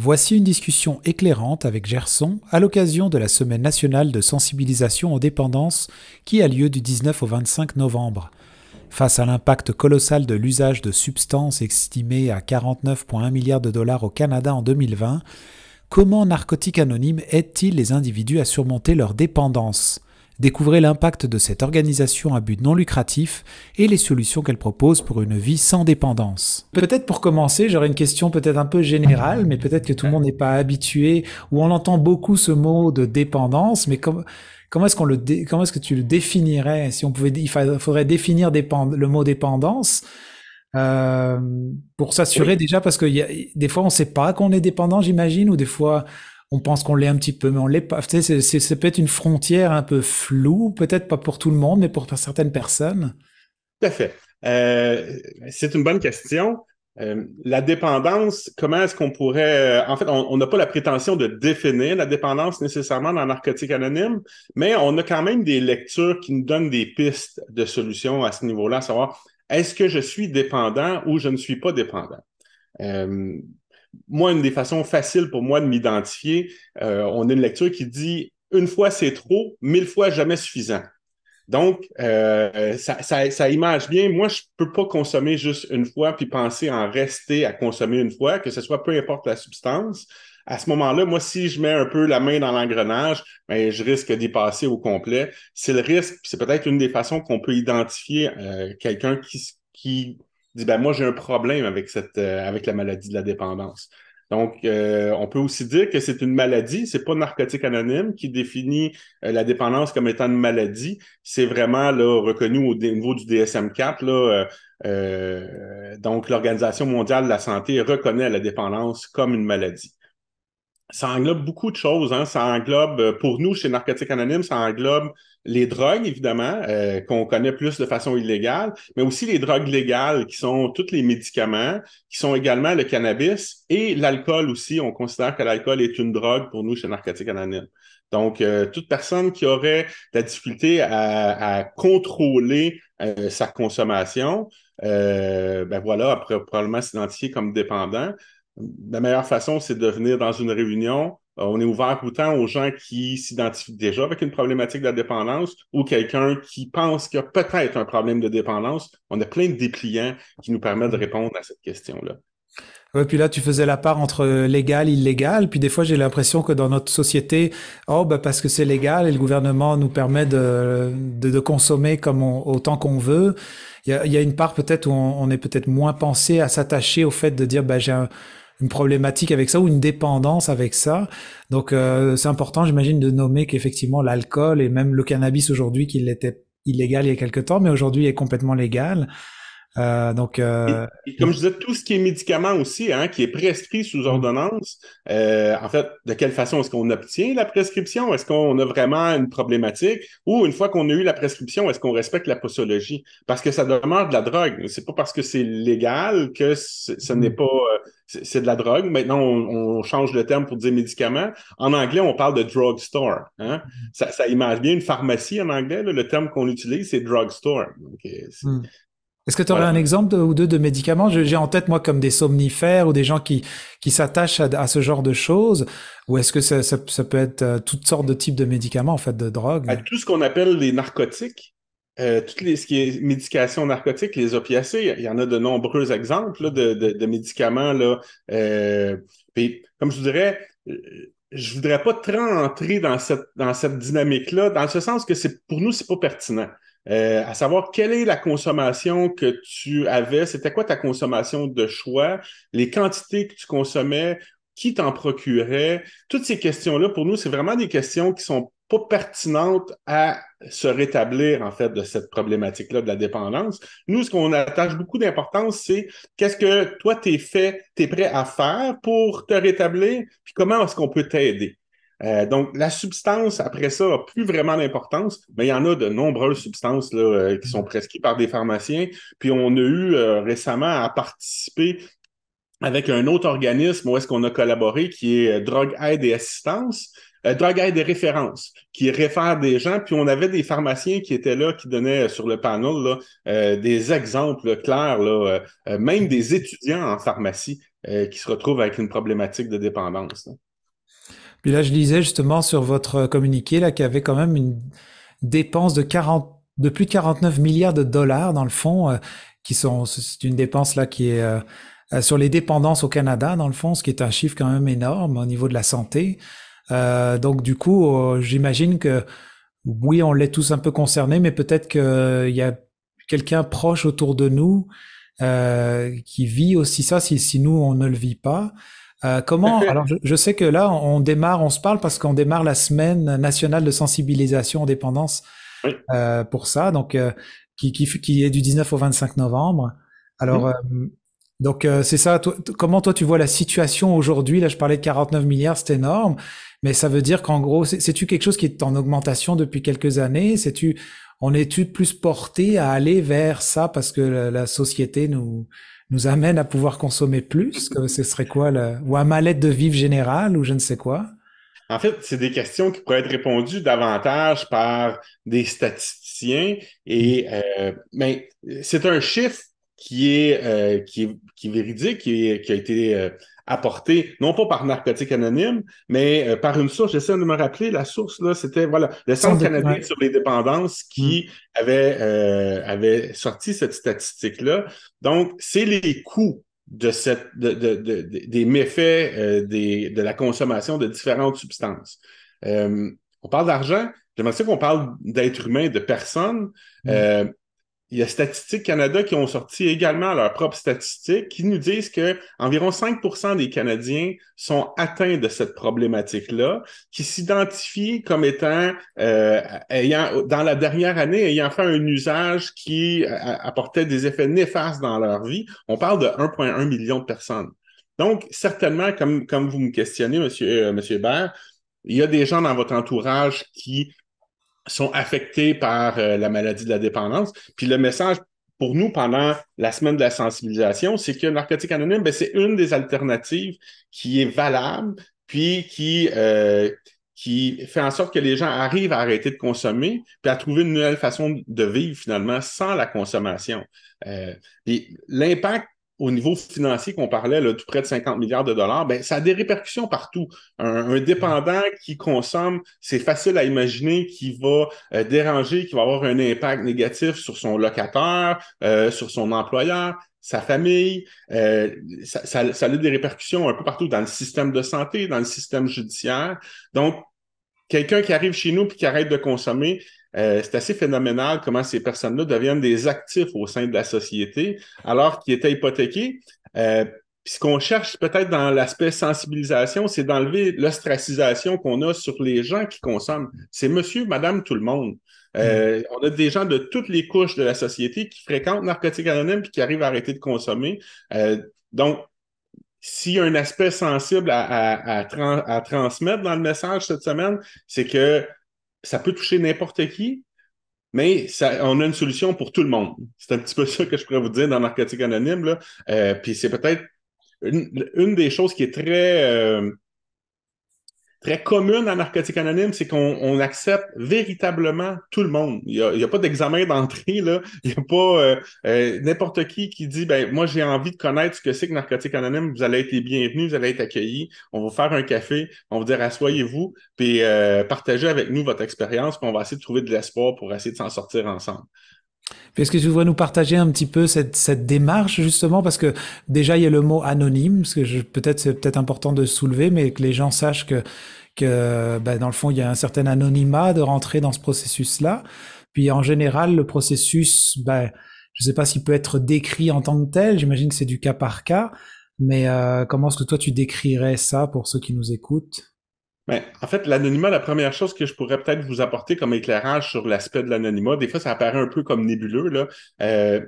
Voici une discussion éclairante avec Gerson à l'occasion de la Semaine nationale de sensibilisation aux dépendances qui a lieu du 19 au 25 novembre. Face à l'impact colossal de l'usage de substances estimées à 49,1 milliards de dollars au Canada en 2020, comment Narcotiques Anonymes aide-t-il les individus à surmonter leur dépendance ? Découvrez l'impact de cette organisation à but non lucratif et les solutions qu'elle propose pour une vie sans dépendance. Peut-être pour commencer, j'aurais une question peut-être un peu générale, mais peut-être que tout le monde n'est pas habitué, ou on entend beaucoup ce mot de dépendance, mais comment est-ce que tu le définirais? Si on pouvait, faudrait définir le mot dépendance, euh, pour s'assurer Oui, déjà, parce que des fois on ne sait pas qu'on est dépendant, j'imagine, ou des fois on pense qu'on l'est un petit peu, mais on l'est pas. Tu sais, c'est peut-être une frontière un peu floue, peut-être pas pour tout le monde, mais pour certaines personnes. tout à fait. C'est une bonne question. La dépendance, comment est-ce qu'on pourrait... en fait, on n'a pas la prétention de définir la dépendance nécessairement dans Narcotique Anonyme, mais on a quand même des lectures qui nous donnent des pistes de solutions à ce niveau-là, à savoir, est-ce que je suis dépendant ou je ne suis pas dépendant? Euh, Moi, une des façons faciles pour moi de m'identifier, on a une lecture qui dit, une fois c'est trop, 1000 fois jamais suffisant. Donc, ça image bien. Moi, je peux pas consommer juste une fois puis penser en rester à consommer une fois, que ce soit peu importe la substance. À ce moment-là, moi, si je mets un peu la main dans l'engrenage, ben, je risque d'y passer au complet. C'est le risque, puis c'est peut-être une des façons qu'on peut identifier quelqu'un qui dit, ben, moi, j'ai un problème avec avec la maladie de la dépendance. Donc, on peut aussi dire que c'est une maladie. C'est pas Narcotique Anonyme qui définit la dépendance comme étant une maladie. C'est vraiment là, reconnu au niveau du DSM-4. Là, donc, l'Organisation mondiale de la santé reconnaît la dépendance comme une maladie. Ça englobe beaucoup de choses. Hein. Ça englobe, pour nous, chez Narcotiques Anonymes, ça englobe les drogues, évidemment, qu'on connaît plus de façon illégale, mais aussi les drogues légales, qui sont tous les médicaments, qui sont également le cannabis et l'alcool aussi. On considère que l'alcool est une drogue pour nous chez Narcotiques Anonymes. Donc, toute personne qui aurait de la difficulté à contrôler sa consommation, ben voilà, après, probablement s'identifier comme dépendant. La meilleure façon, c'est de venir dans une réunion. On est ouvert autant aux gens qui s'identifient déjà avec une problématique de la dépendance ou quelqu'un qui pense qu'il y a peut-être un problème de dépendance. On a plein de dépliants qui nous permettent de répondre à cette question-là. Ouais, puis là, tu faisais la part entre légal, illégal. Puis des fois, j'ai l'impression que dans notre société, oh, bah, parce que c'est légal et le gouvernement nous permet de consommer autant qu'on veut. Il y a une part peut-être où on est peut-être moins pensé à s'attacher au fait de dire, bah, une problématique avec ça ou une dépendance avec ça. Donc, c'est important, j'imagine, de nommer qu'effectivement l'alcool et même le cannabis aujourd'hui, qu'il était illégal il y a quelque temps, mais aujourd'hui est complètement légal. Donc, Et comme je disais, tout ce qui est médicament aussi, hein, qui est prescrit sous ordonnance, en fait, de quelle façon est-ce qu'on obtient la prescription? Est-ce qu'on a vraiment une problématique? Ou une fois qu'on a eu la prescription, est-ce qu'on respecte la posologie? Parce que ça demeure de la drogue. C'est pas parce que c'est légal que ce n'est pas... c'est de la drogue. Maintenant, on change le terme pour dire médicament. En anglais, on parle de drugstore. Hein? Ça image bien une pharmacie en anglais. Là, le terme qu'on utilise, c'est drugstore. Donc, est-ce que tu aurais voilà. un exemple ou deux de médicaments? J'ai en tête, moi, comme des somnifères ou des gens qui s'attachent à ce genre de choses. Ou est-ce que ça peut être toutes sortes de types de médicaments, en fait, de drogue? À tout ce qu'on appelle les narcotiques, ce qui est médication narcotique, les opiacés, il y en a de nombreux exemples là, de médicaments. Là, puis, comme je vous dirais, je voudrais pas trop entrer dans cette dynamique-là, dans ce sens que pour nous, c'est pas pertinent. À savoir quelle est la consommation que tu avais, c'était quoi ta consommation de choix, les quantités que tu consommais, qui t'en procurait, toutes ces questions-là, pour nous, c'est vraiment des questions qui sont pas pertinentes à se rétablir, en fait, de cette problématique-là de la dépendance. Nous, ce qu'on attache beaucoup d'importance, c'est qu'est-ce que toi, t'es prêt à faire pour te rétablir, puis comment est-ce qu'on peut t'aider? Donc, la substance, après ça, n'a plus vraiment d'importance, mais il y en a de nombreuses substances là, qui sont prescrites par des pharmaciens. Puis, on a eu récemment à participer avec un autre organisme où est-ce qu'on a collaboré, qui est Drogue Aide et Assistance, Drogue Aide et Référence, qui réfère des gens, puis on avait des pharmaciens qui étaient là, qui donnaient sur le panel là, des exemples clairs, là, même des étudiants en pharmacie qui se retrouvent avec une problématique de dépendance, là. Puis là, je lisais justement sur votre communiqué là qu'il y avait quand même une dépense de plus de 49 milliards de dollars dans le fond, c'est une dépense là qui est sur les dépendances au Canada dans le fond, ce qui est un chiffre quand même énorme au niveau de la santé. Donc du coup, j'imagine que oui, on l'est tous un peu concernés, mais peut-être qu'il y a quelqu'un proche autour de nous qui vit aussi ça, si nous on ne le vit pas. Comment? Alors, je sais que là, on se parle parce qu'on démarre la semaine nationale de sensibilisation aux dépendances Oui. pour ça, donc qui est du 19 au 25 novembre. Alors, c'est ça. Comment toi tu vois la situation aujourd'hui? Là, je parlais de 49 milliards, c'est énorme, mais ça veut dire qu'en gros, c'est-tu quelque chose qui est en augmentation depuis quelques années? On est-tu plus porté à aller vers ça parce que la société nous amène à pouvoir consommer plus? Que ce serait quoi, ou un mal-être de vivre général, ou je ne sais quoi? En fait, c'est des questions qui pourraient être répondues davantage par des statisticiens mais c'est un chiffre qui est véridique, qui a été apporté, non pas par Narcotique Anonyme, mais par une source. J'essaie de me rappeler, la source, là, c'était voilà, le Centre canadien Ouais. sur les dépendances Mm. qui avait sorti cette statistique-là. Donc, c'est les coûts des méfaits de la consommation de différentes substances. On parle d'argent, j'aimerais ça qu'on parle d'êtres humains, de personnes. Mm. Euh, il y a Statistique Canada qui ont sorti également leurs propres statistiques qui nous disent que environ 5% des Canadiens sont atteints de cette problématique-là, qui s'identifient comme étant, dans la dernière année, ayant fait un usage qui apportait des effets néfastes dans leur vie. On parle de 1,1 million de personnes. Donc, certainement, comme vous me questionnez, monsieur Hébert, il y a des gens dans votre entourage qui sont affectés par la maladie de la dépendance. Puis le message pour nous pendant la semaine de la sensibilisation, c'est que Narcotique Anonyme, ben, c'est une des alternatives qui est valable, puis qui fait en sorte que les gens arrivent à arrêter de consommer, puis à trouver une nouvelle façon de vivre finalement sans la consommation. Puis l'impact au niveau financier qu'on parlait, là, tout près de 50 milliards de dollars, ben, ça a des répercussions partout. Un dépendant qui consomme, c'est facile à imaginer qu'il va déranger, qu'il va avoir un impact négatif sur son locataire, sur son employeur, sa famille. Ça a des répercussions un peu partout dans le système de santé, dans le système judiciaire. Donc, quelqu'un qui arrive chez nous et qui arrête de consommer, c'est assez phénoménal comment ces personnes-là deviennent des actifs au sein de la société, alors qu'ils étaient hypothéqués. Puis ce qu'on cherche peut-être dans l'aspect sensibilisation, c'est d'enlever l'ostracisation qu'on a sur les gens qui consomment. C'est monsieur, madame, tout le monde. On a des gens de toutes les couches de la société qui fréquentent Narcotique Anonyme puis qui arrivent à arrêter de consommer. Donc, s'il y a un aspect sensible à transmettre dans le message cette semaine, c'est que ça peut toucher n'importe qui, mais on a une solution pour tout le monde. C'est un petit peu ça que je pourrais vous dire dans Narcotique Anonyme, là. Puis c'est peut-être une des choses qui est très commune en Narcotique Anonyme, c'est qu'on accepte véritablement tout le monde. Il y a pas d'examen d'entrée, là. Il n'y a pas n'importe qui dit, ben moi, j'ai envie de connaître ce que c'est que Narcotique Anonyme. Vous allez être les bienvenus, vous allez être accueillis. On va vous faire un café, on va vous dire, asseyez-vous, puis partagez avec nous votre expérience, puis on va essayer de trouver de l'espoir pour essayer de s'en sortir ensemble. Puis est-ce que tu voudrais nous partager un petit peu cette démarche justement parce que déjà il y a le mot anonyme, parce que peut-être c'est peut-être important de soulever, mais que les gens sachent que ben, dans le fond il y a un certain anonymat de rentrer dans ce processus-là. Puis en général le processus, ben je sais pas s'il peut être décrit en tant que tel. J'imagine que c'est du cas par cas, mais comment est-ce que toi tu décrirais ça pour ceux qui nous écoutent? Ben, en fait, l'anonymat, la première chose que je pourrais peut-être vous apporter comme éclairage sur l'aspect de l'anonymat, des fois, ça apparaît un peu comme nébuleux, là,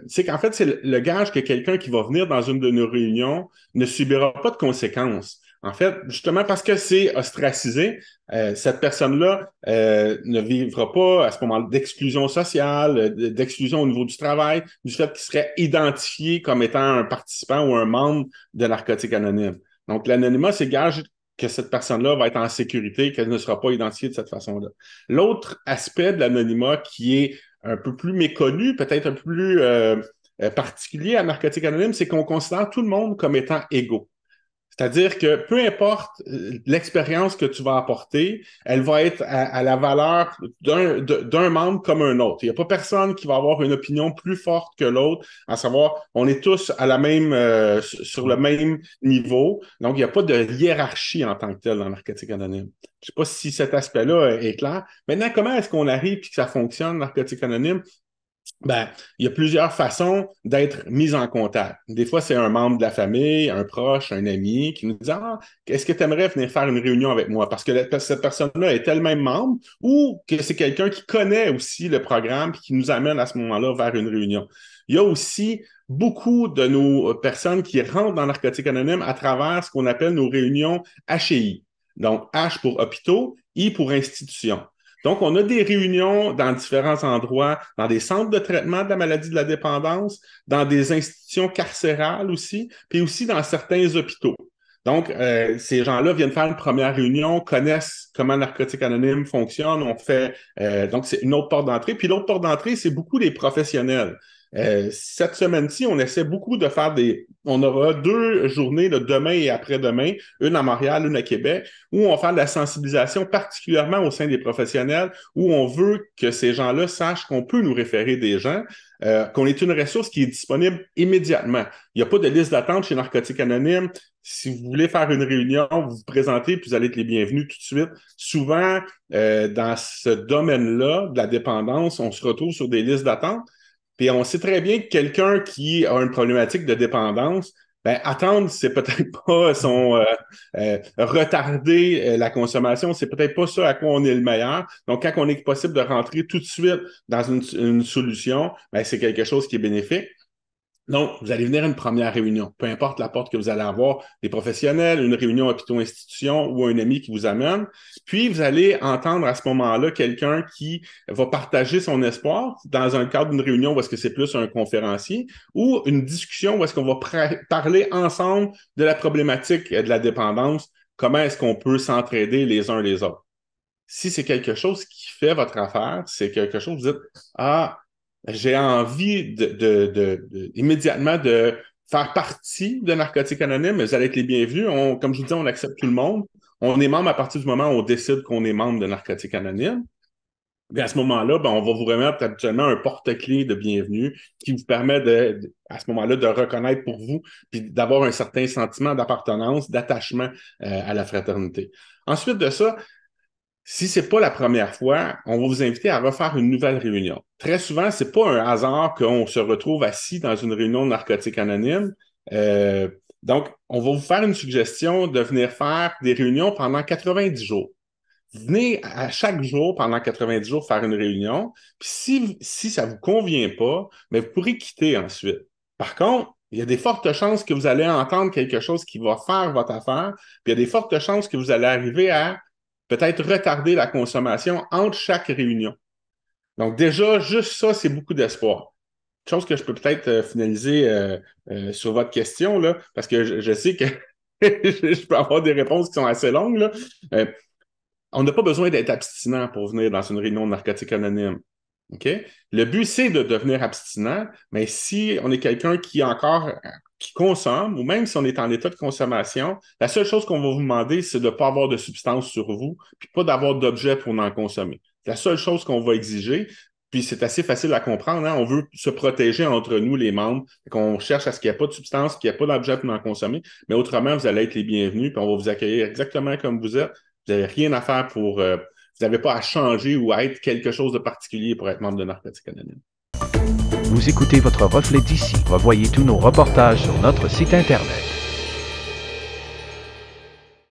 c'est qu'en fait, c'est le gage que quelqu'un qui va venir dans une de nos réunions ne subira pas de conséquences. En fait, justement parce que c'est ostracisé, cette personne-là ne vivra pas à ce moment d'exclusion sociale, d'exclusion au niveau du travail, du fait qu'il serait identifié comme étant un participant ou un membre de Narcotique Anonyme. Donc, l'anonymat, c'est gage que cette personne-là va être en sécurité, qu'elle ne sera pas identifiée de cette façon-là. L'autre aspect de l'anonymat qui est un peu plus méconnu, peut-être un peu plus particulier à Narcotique Anonyme, c'est qu'on considère tout le monde comme étant égaux. C'est-à-dire que peu importe l'expérience que tu vas apporter, elle va être à la valeur d'un membre comme un autre. Il n'y a pas personne qui va avoir une opinion plus forte que l'autre, à savoir, on est tous à la même, sur le même niveau. Donc, il n'y a pas de hiérarchie en tant que telle dans Narcotique Anonyme. Je ne sais pas si cet aspect-là est clair. Maintenant, comment est-ce qu'on arrive et que ça fonctionne, Narcotique Anonyme? Ben, il y a plusieurs façons d'être mis en contact. Des fois, c'est un membre de la famille, un proche, un ami qui nous dit ah, est-ce que tu aimerais venir faire une réunion avec moi? Parce que cette personne-là est elle-même membre ou que c'est quelqu'un qui connaît aussi le programme et qui nous amène à ce moment-là vers une réunion. Il y a aussi beaucoup de nos personnes qui rentrent dans Narcotique Anonyme à travers ce qu'on appelle nos réunions HI. Donc, H pour hôpitaux, I pour institutions. Donc, on a des réunions dans différents endroits, dans des centres de traitement de la maladie de la dépendance, dans des institutions carcérales aussi, puis aussi dans certains hôpitaux. Donc, ces gens-là viennent faire une première réunion, connaissent comment Narcotique Anonyme fonctionne, on fait, donc c'est une autre porte d'entrée. Puis l'autre porte d'entrée, c'est beaucoup des professionnels. Cette semaine-ci, on essaie beaucoup de faire on aura 2 journées, demain et après-demain, une à Montréal, une à Québec, où on va faire de la sensibilisation particulièrement au sein des professionnels, où on veut que ces gens-là sachent qu'on peut nous référer des gens, qu'on est une ressource qui est disponible immédiatement. Il n'y a pas de liste d'attente chez Narcotique Anonyme. Si vous voulez faire une réunion, vous vous présentez, puis vous allez être les bienvenus tout de suite. Souvent, dans ce domaine-là de la dépendance, on se retrouve sur des listes d'attente. Puis on sait très bien que quelqu'un qui a une problématique de dépendance, ben, attendre, c'est peut-être pas retarder la consommation, c'est peut-être pas ça à quoi on est le meilleur. Donc, quand on est possible de rentrer tout de suite dans une solution, ben, c'est quelque chose qui est bénéfique. Donc, vous allez venir à une première réunion, peu importe la porte que vous allez avoir, des professionnels, une réunion hôpitaux-institution ou un ami qui vous amène. Puis, vous allez entendre à ce moment-là quelqu'un qui va partager son espoir dans un cadre d'une réunion où est-ce que c'est plus un conférencier ou une discussion où est-ce qu'on va parler ensemble de la problématique de la dépendance, comment est-ce qu'on peut s'entraider les uns les autres. Si c'est quelque chose qui fait votre affaire, c'est quelque chose, vous dites, ah, j'ai envie immédiatement de faire partie de Narcotique Anonyme, vous allez être les bienvenus. Comme je vous dis, on accepte tout le monde. On est membre à partir du moment où on décide qu'on est membre de Narcotique Anonyme. Et à ce moment-là, ben, on va vous remettre habituellement un porte-clés de bienvenue qui vous permet à ce moment-là de reconnaître pour vous puis d'avoir un certain sentiment d'appartenance, d'attachement à la fraternité. Ensuite de ça, si ce n'est pas la première fois, on va vous inviter à refaire une nouvelle réunion. Très souvent, ce n'est pas un hasard qu'on se retrouve assis dans une réunion de Narcotique Anonyme. Donc, on va vous faire une suggestion de venir faire des réunions pendant 90 jours. Venez à chaque jour, pendant 90 jours, faire une réunion. Puis si ça ne vous convient pas, mais vous pourrez quitter ensuite. Par contre, il y a des fortes chances que vous allez entendre quelque chose qui va faire votre affaire. Puis il y a des fortes chances que vous allez arriver à peut-être retarder la consommation entre chaque réunion. Donc déjà, juste ça, c'est beaucoup d'espoir. Chose que je peux peut-être finaliser sur votre question, là, parce que je sais que je peux avoir des réponses qui sont assez longues. Là. On n'a pas besoin d'être abstinent pour venir dans une réunion de Narcotique Anonyme. Okay? Le but, c'est de devenir abstinent, mais si on est quelqu'un qui consomme, ou même si on est en état de consommation, la seule chose qu'on va vous demander, c'est de ne pas avoir de substance sur vous, puis pas d'avoir d'objet pour en consommer. C'est la seule chose qu'on va exiger, puis c'est assez facile à comprendre. Hein? On veut se protéger entre nous, les membres, qu'on cherche à ce qu'il n'y ait pas de substance, qu'il n'y ait pas d'objet pour en consommer, mais autrement, vous allez être les bienvenus, puis on va vous accueillir exactement comme vous êtes. Vous n'avez rien à faire vous n'avez pas à changer ou à être quelque chose de particulier pour être membre de Narcotique Anonyme. Vous écoutez votre reflet d'ici. Revoyez tous nos reportages sur notre site Internet.